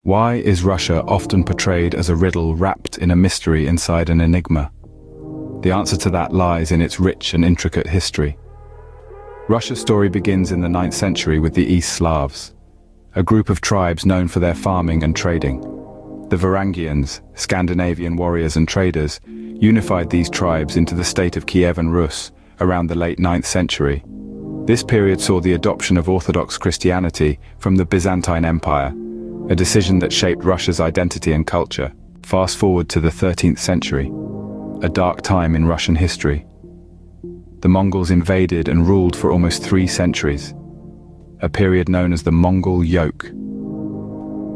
Why is Russia often portrayed as a riddle wrapped in a mystery inside an enigma? The answer to that lies in its rich and intricate history. Russia's story begins in the 9th century with the East Slavs, a group of tribes known for their farming and trading. The Varangians, Scandinavian warriors and traders, unified these tribes into the state of Kievan Rus around the late 9th century. This period saw the adoption of Orthodox Christianity from the Byzantine Empire, a decision that shaped Russia's identity and culture. Fast forward to the 13th century, a dark time in Russian history. The Mongols invaded and ruled for almost 3 centuries, a period known as the Mongol Yoke.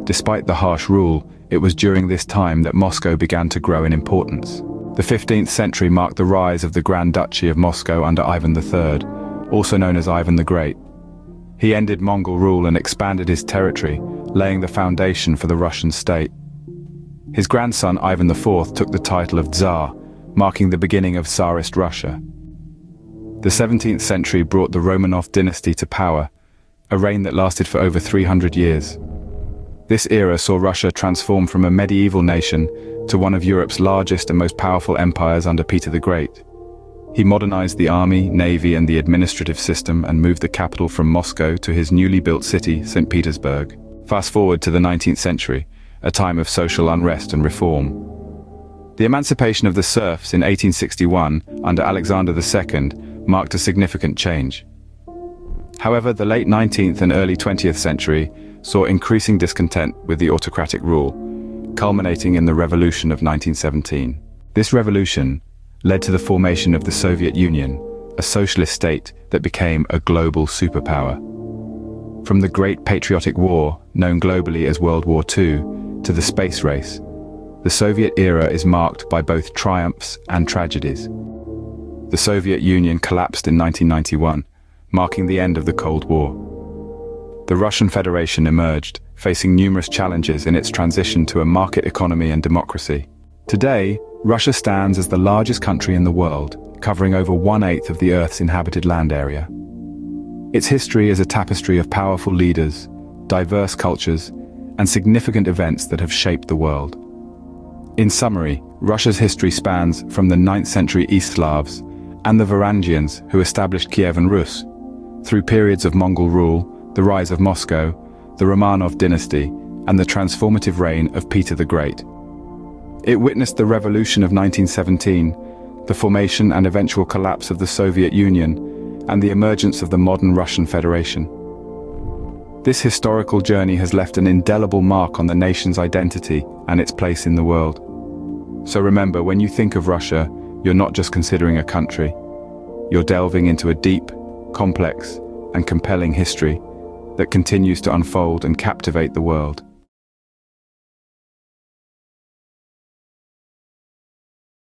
Despite the harsh rule, it was during this time that Moscow began to grow in importance. The 15th century marked the rise of the Grand Duchy of Moscow under Ivan III, also known as Ivan the Great. He ended Mongol rule and expanded his territory, laying the foundation for the Russian state. His grandson Ivan IV took the title of Tsar, marking the beginning of Tsarist Russia. The 17th century brought the Romanov Dynasty to power, a reign that lasted for over 300 years. This era saw Russia transform from a medieval nation to one of Europe's largest and most powerful empires under Peter the Great. He modernized the army, navy, and the administrative system and moved the capital from Moscow to his newly built city, St. Petersburg. Fast forward to the 19th century, a time of social unrest and reform. The emancipation of the serfs in 1861 under Alexander II marked a significant change. However, the late 19th and early 20th century saw increasing discontent with the autocratic rule, culminating in the Revolution of 1917. This revolution led to the formation of the Soviet Union, a socialist state that became a global superpower. From the Great Patriotic War, known globally as World War II, to the space race, the Soviet era is marked by both triumphs and tragedies. The Soviet Union collapsed in 1991, marking the end of the Cold War. The Russian Federation emerged, facing numerous challenges in its transition to a market economy and democracy. Today, Russia stands as the largest country in the world, covering over 1/8 of the Earth's inhabited land area. Its history is a tapestry of powerful leaders, diverse cultures, and significant events that have shaped the world. In summary, Russia's history spans from the 9th century East Slavs and the Varangians who established Kievan Rus, through periods of Mongol rule, the rise of Moscow, the Romanov Dynasty, and the transformative reign of Peter the Great. It witnessed the revolution of 1917, the formation and eventual collapse of the Soviet Union, and the emergence of the modern Russian Federation. This historical journey has left an indelible mark on the nation's identity and its place in the world. So remember, when you think of Russia, you're not just considering a country. You're delving into a deep, complex, and compelling history that continues to unfold and captivate the world.